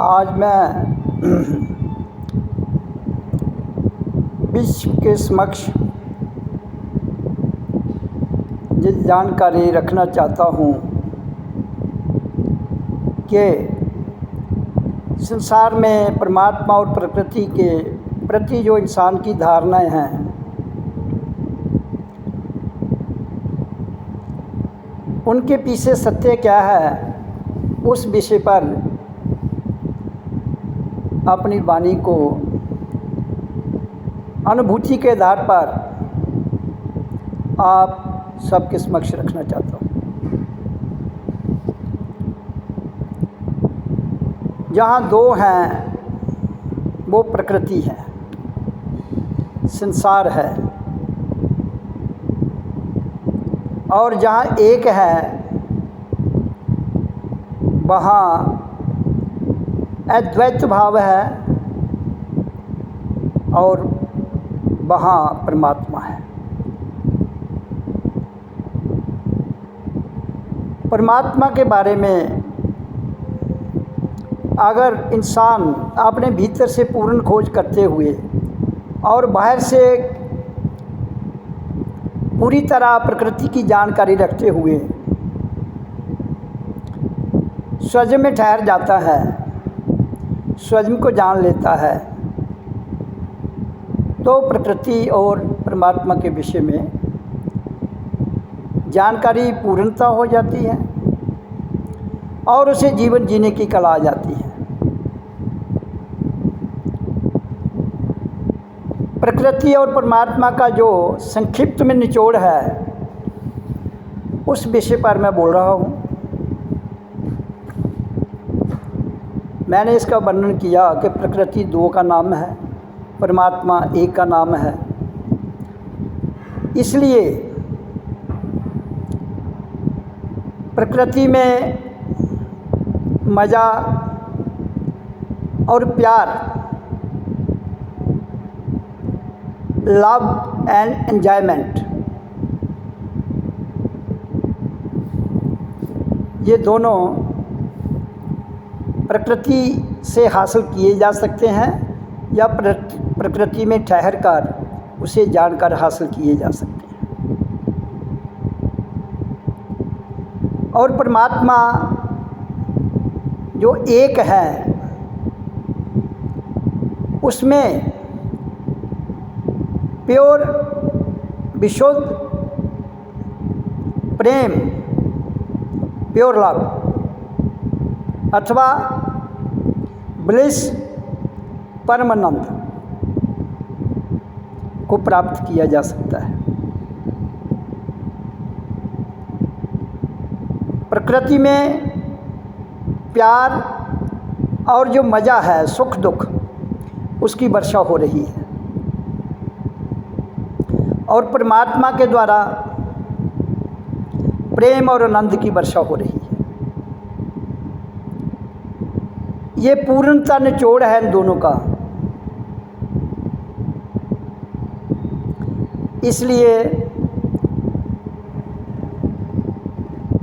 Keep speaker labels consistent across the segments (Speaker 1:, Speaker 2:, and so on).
Speaker 1: आज मैं विश्व के समक्ष ये जानकारी रखना चाहता हूँ कि संसार में परमात्मा और प्रकृति के प्रति जो इंसान की धारणाएं हैं, उनके पीछे सत्य क्या है, उस विषय पर अपनी वाणी को अनुभूति के आधार पर आप सबके समक्ष रखना चाहता हूँ। जहाँ दो हैं वो प्रकृति है, संसार है, और जहाँ एक है वहाँ अद्वैत भाव है और वहाँ परमात्मा है। परमात्मा के बारे में अगर इंसान अपने भीतर से पूर्ण खोज करते हुए और बाहर से पूरी तरह प्रकृति की जानकारी रखते हुए स्वयं में ठहर जाता है, स्वयं को जान लेता है, तो प्रकृति और परमात्मा के विषय में जानकारी पूर्णता हो जाती है और उसे जीवन जीने की कला आ जाती है। प्रकृति और परमात्मा का जो संक्षिप्त में निचोड़ है, उस विषय पर मैं बोल रहा हूँ। मैंने इसका वर्णन किया कि प्रकृति दो का नाम है, परमात्मा एक का नाम है। इसलिए प्रकृति में मज़ा और प्यार, लव एंड एन्जॉयमेंट, ये दोनों प्रकृति से हासिल किए जा सकते हैं या प्रकृति में ठहर कर उसे जानकर हासिल किए जा सकते हैं। और परमात्मा जो एक है, उसमें प्योर विशुद्ध प्रेम, प्योर लव अथवा ब्लिस, परमानंद को प्राप्त किया जा सकता है। प्रकृति में प्यार और जो मज़ा है, सुख दुख, उसकी वर्षा हो रही है और परमात्मा के द्वारा प्रेम और आनंद की वर्षा हो रही है। ये पूर्णता निचोड़ है इन दोनों का। इसलिए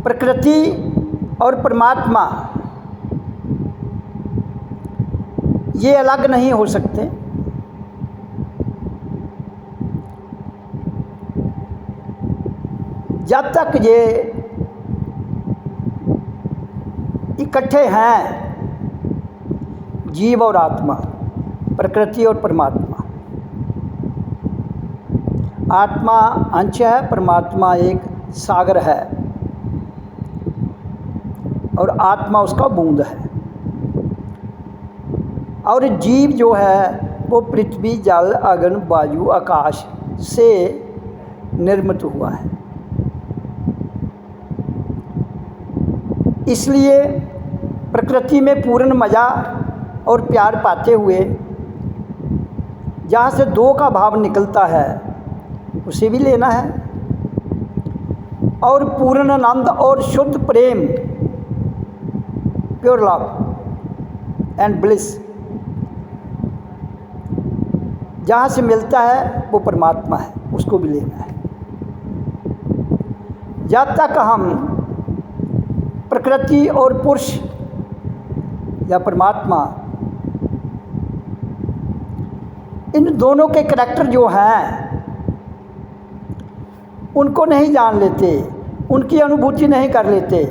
Speaker 1: प्रकृति और परमात्मा ये अलग नहीं हो सकते। जब तक ये इकट्ठे हैं, जीव और आत्मा, प्रकृति और परमात्मा, आत्मा अंश है, परमात्मा एक सागर है और आत्मा उसका बूंद है, और जीव जो है वो पृथ्वी, जल, अग्नि, वायु, आकाश से निर्मित हुआ है। इसलिए प्रकृति में पूर्ण मज़ा और प्यार पाते हुए जहाँ से दो का भाव निकलता है उसे भी लेना है, और पूर्ण आनंद और शुद्ध प्रेम, प्योर लव एंड ब्लिस जहाँ से मिलता है वो परमात्मा है, उसको भी लेना है। जब तक हम प्रकृति और पुरुष या परमात्मा, इन दोनों के करैक्टर जो हैं उनको नहीं जान लेते, उनकी अनुभूति नहीं कर लेते,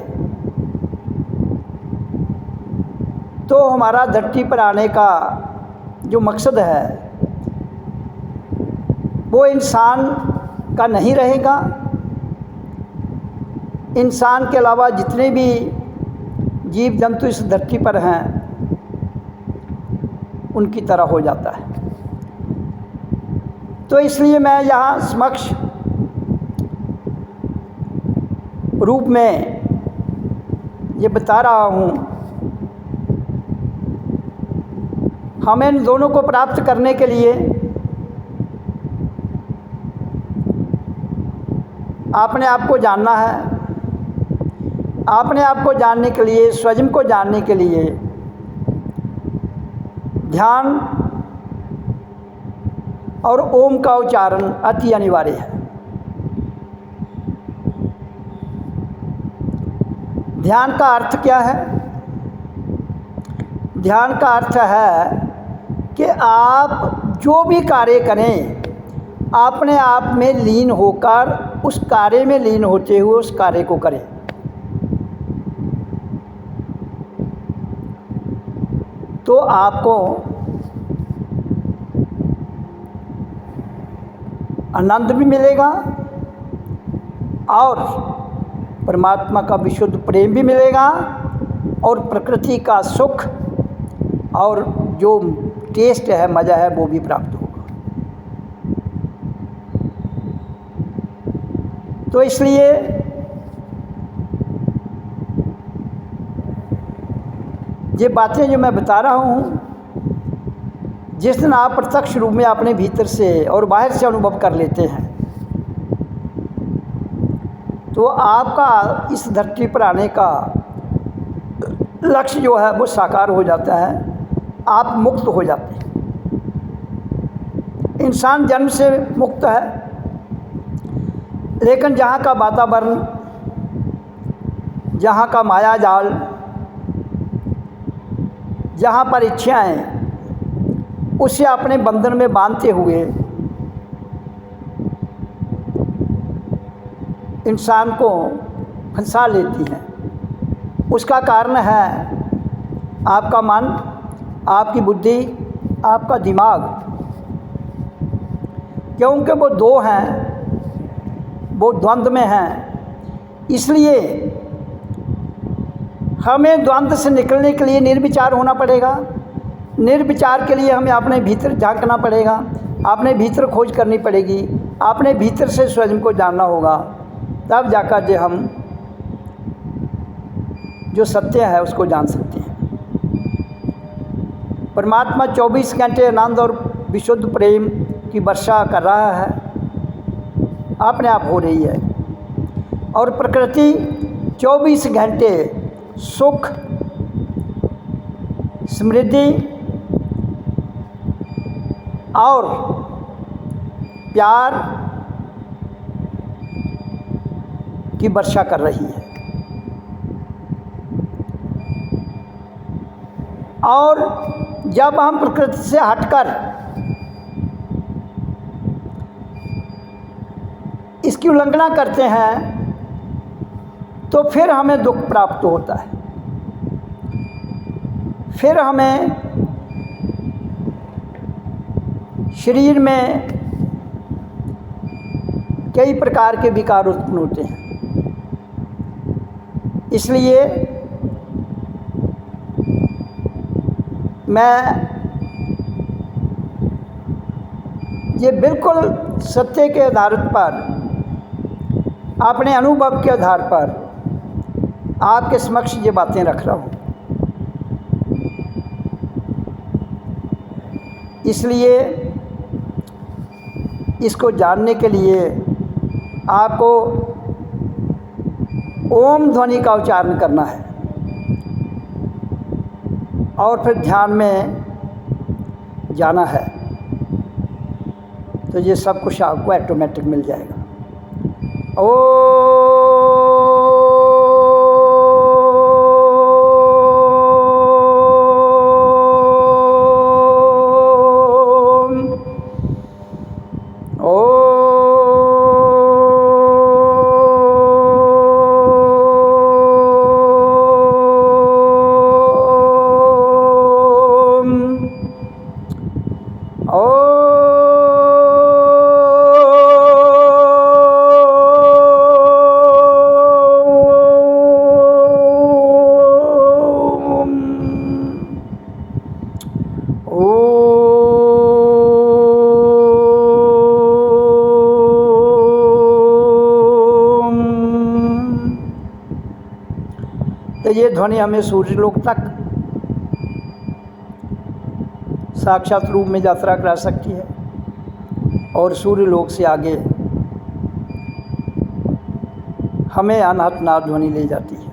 Speaker 1: तो हमारा धरती पर आने का जो मकसद है वो इंसान का नहीं रहेगा। इंसान के अलावा जितने भी जीव जंतु इस धरती पर हैं उनकी तरह हो जाता है। तो इसलिए मैं यहाँ समक्ष रूप में ये बता रहा हूँ, हमें इन दोनों को प्राप्त करने के लिए अपने आप को जानना है। अपने आप को जानने के लिए, स्वयं को जानने के लिए ध्यान और ओम का उच्चारण अति अनिवार्य है। ध्यान का अर्थ क्या है? ध्यान का अर्थ है कि आप जो भी कार्य करें अपने आप में लीन होकर, उस कार्य में लीन होते हुए उस कार्य को करें। तो आपको आनंद भी मिलेगा और परमात्मा का विशुद्ध प्रेम भी मिलेगा और प्रकृति का सुख और जो टेस्ट है, मज़ा है, वो भी प्राप्त होगा। तो इसलिए ये बातें जो मैं बता रहा हूँ, जिस दिन आप प्रत्यक्ष रूप में अपने भीतर से और बाहर से अनुभव कर लेते हैं तो आपका इस धरती पर आने का लक्ष्य जो है वो साकार हो जाता है, आप मुक्त हो जाते हैं। इंसान जन्म से मुक्त है, लेकिन जहाँ का वातावरण, जहाँ का माया जाल, जहाँ पर इच्छाएं उसे अपने बंधन में बांधते हुए इंसान को फंसा लेती हैं। उसका कारण है आपका मन, आपकी बुद्धि, आपका दिमाग, क्योंकि वो दो हैं, वो द्वंद्व में हैं। इसलिए हमें द्वंद्व से निकलने के लिए निर्विचार होना पड़ेगा। निर्विचार के लिए हमें अपने भीतर झांकना पड़ेगा, अपने भीतर खोज करनी पड़ेगी, अपने भीतर से स्वयं को जानना होगा, तब जाकर जो हम जो सत्य है उसको जान सकते हैं। परमात्मा 24 घंटे आनंद और विशुद्ध प्रेम की वर्षा कर रहा है, अपने आप हो रही है, और प्रकृति 24 घंटे सुख, समृद्धि और प्यार की वर्षा कर रही है। और जब हम प्रकृति से हटकर इसकी उल्लंघना करते हैं तो फिर हमें दुख प्राप्त होता है, फिर हमें शरीर में कई प्रकार के विकार उत्पन्न होते हैं। इसलिए मैं ये बिल्कुल सत्य के आधार पर, अपने अनुभव के आधार पर आपके समक्ष ये बातें रख रहा हूँ। इसलिए इसको जानने के लिए आपको ओम ध्वनि का उच्चारण करना है और फिर ध्यान में जाना है, तो ये सब कुछ आपको ऑटोमेटिक मिल जाएगा। तो ये ध्वनि हमें सूर्यलोक तक साक्षात रूप में यात्रा करा सकती है और सूर्यलोक से आगे हमें अनाहत नाद ध्वनि ले जाती है।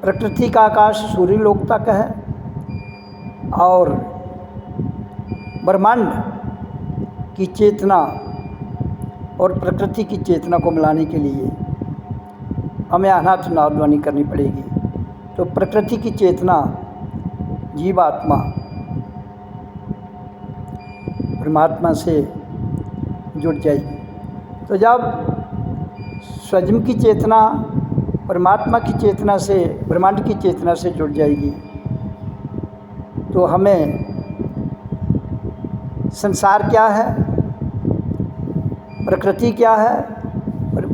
Speaker 1: प्रकृति का आकाश सूर्यलोक तक है और ब्रह्मांड की चेतना और प्रकृति की चेतना को मिलाने के लिए हमें अनाहत नाद ध्वनि करनी पड़ेगी। तो प्रकृति की चेतना जीवात्मा परमात्मा से जुड़ जाएगी। तो जब स्वयं की चेतना परमात्मा की चेतना से, ब्रह्मांड की चेतना से जुड़ जाएगी, तो हमें संसार क्या है, प्रकृति क्या है,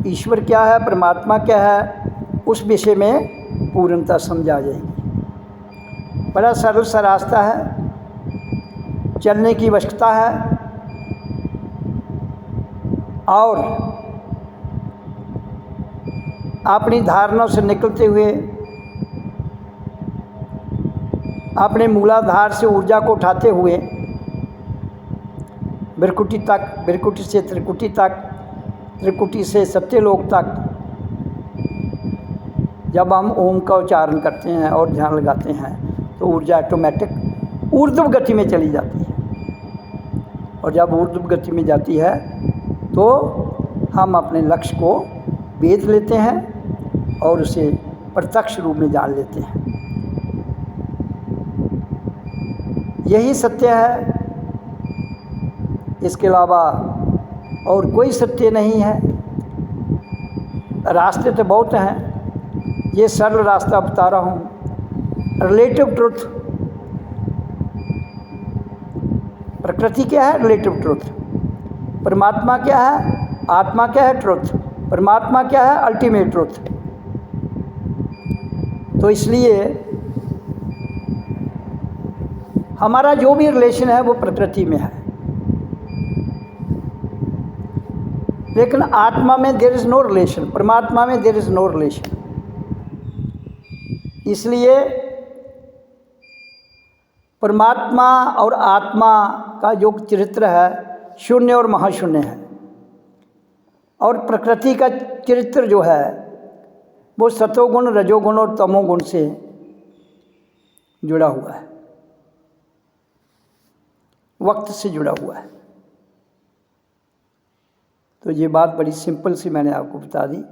Speaker 1: ईश्वर क्या है, परमात्मा क्या है, उस विषय में पूर्णता समझ आ जाएगी। बड़ा सरल सा रास्ता है, चलने की आवश्यकता है और अपनी धारणाओं से निकलते हुए अपने मूलाधार से ऊर्जा को उठाते हुए भ्रकुटी तक, भ्रकुटी से त्रिकुटी तक, त्रिकुटी से सत्यलोक तक जब हम ओम का उच्चारण करते हैं और ध्यान लगाते हैं तो ऊर्जा ऑटोमेटिक ऊर्ध्व गति में चली जाती है। और जब ऊर्ध्व गति में जाती है तो हम अपने लक्ष्य को वेध लेते हैं और उसे प्रत्यक्ष रूप में जान लेते हैं। यही सत्य है, इसके अलावा और कोई सत्य नहीं है। रास्ते तो बहुत हैं, ये सरल रास्ता बता रहा हूँ। रिलेटिव ट्रुथ, प्रकृति क्या है, रिलेटिव ट्रुथ। परमात्मा क्या है, आत्मा क्या है, ट्रुथ। परमात्मा क्या है, अल्टीमेट ट्रुथ। तो इसलिए हमारा जो भी रिलेशन है वो प्रकृति में है, लेकिन आत्मा में देयर इज़ नो रिलेशन, परमात्मा में देयर इज़ नो रिलेशन। इसलिए परमात्मा और आत्मा का जो चरित्र है शून्य और महाशून्य है, और प्रकृति का चरित्र जो है वो सतोगुण, रजोगुण और तमोगुण से जुड़ा हुआ है, वक्त से जुड़ा हुआ है। तो ये बात बड़ी सिंपल सी मैंने आपको बता दी।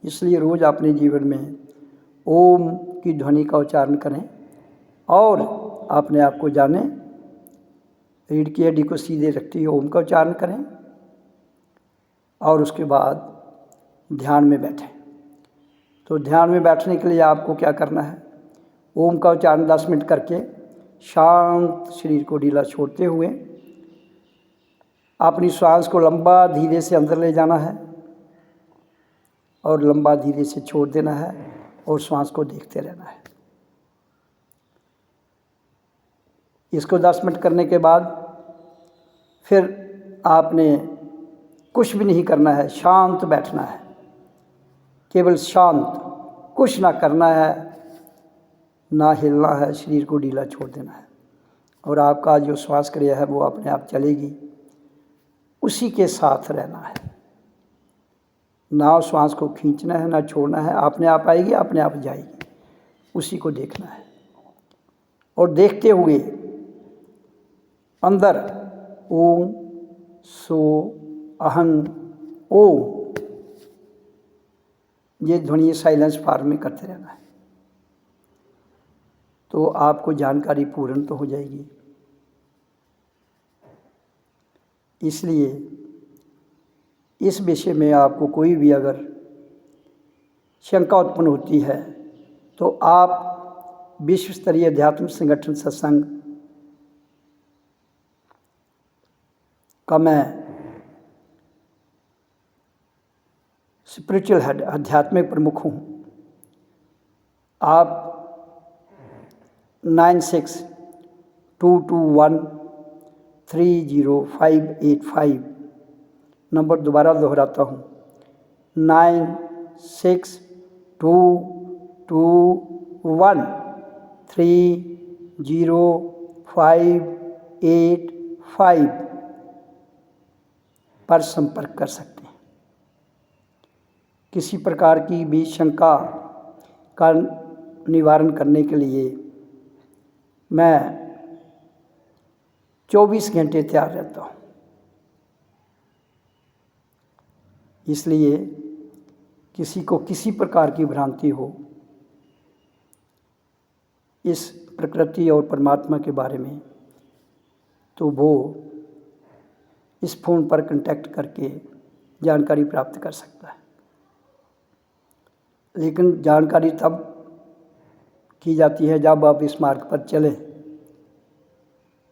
Speaker 1: इसलिए रोज़ अपने जीवन में ओम की ध्वनि का उच्चारण करें और अपने आप को जानें। रीढ़ की हड्डी को सीधे रखते हुए ओम का उच्चारण करें और उसके बाद ध्यान में बैठें। तो ध्यान में बैठने के लिए आपको क्या करना है, ओम का उच्चारण 10 मिनट करके शांत शरीर को ढीला छोड़ते हुए अपनी श्वास को लंबा धीरे से अंदर ले जाना है और लंबा धीरे से छोड़ देना है और श्वास को देखते रहना है। इसको 10 मिनट करने के बाद फिर आपने कुछ भी नहीं करना है, शांत बैठना है, केवल शांत, कुछ ना करना है, ना हिलना है, शरीर को ढीला छोड़ देना है और आपका जो श्वास क्रिया है वो अपने आप चलेगी, उसी के साथ रहना है। ना श्वास को खींचना है ना छोड़ना है, अपने आप आएगी अपने आप जाएगी, उसी को देखना है। और देखते हुए अंदर ओम सो अहं ओम, ये ध्वनि साइलेंस फॉर्म में करते रहना है, तो आपको जानकारी पूर्ण तो हो जाएगी। इसलिए इस विषय में आपको कोई भी अगर शंका उत्पन्न होती है तो आप विश्व स्तरीय अध्यात्म संगठन सत्संग का मैं स्पिरिचुअल हेड, आध्यात्मिक प्रमुख हूँ। आप 9622130585 नंबर दोबारा दोहराता हूँ, 9622130585 पर संपर्क कर सकते हैं। किसी प्रकार की भी शंका का निवारण करने के लिए मैं 24 घंटे तैयार रहता हूँ। इसलिए किसी को किसी प्रकार की भ्रांति हो इस प्रकृति और परमात्मा के बारे में, तो वो इस फ़ोन पर कांटेक्ट करके जानकारी प्राप्त कर सकता है। लेकिन जानकारी तब की जाती है जब आप इस मार्ग पर चलें।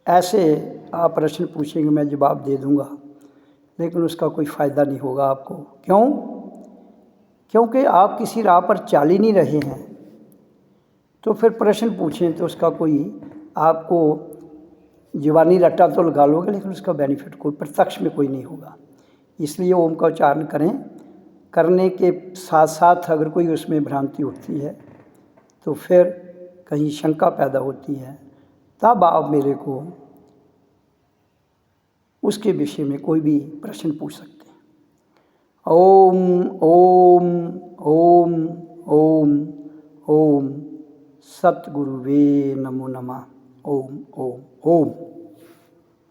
Speaker 1: ऐसे आप प्रश्न पूछेंगे, मैं जवाब दे दूंगा, लेकिन उसका कोई फ़ायदा नहीं होगा आपको। क्यों? क्योंकि आप किसी राह पर चल ही नहीं रहे हैं, तो फिर प्रश्न पूछें तो उसका कोई आपको जीवानी रट्टा तो लगा लोगे, लेकिन उसका बेनिफिट कोई प्रत्यक्ष में कोई नहीं होगा। इसलिए ओम का उच्चारण करें, करने के साथ साथ अगर कोई उसमें भ्रांति उठती है तो फिर कहीं शंका पैदा होती है, तब आप मेरे को उसके विषय में कोई भी प्रश्न पूछ सकते हैं। ओम ओम ओम ओम ओम सतगुरुवे नमो नमः। ओम ओम ओम।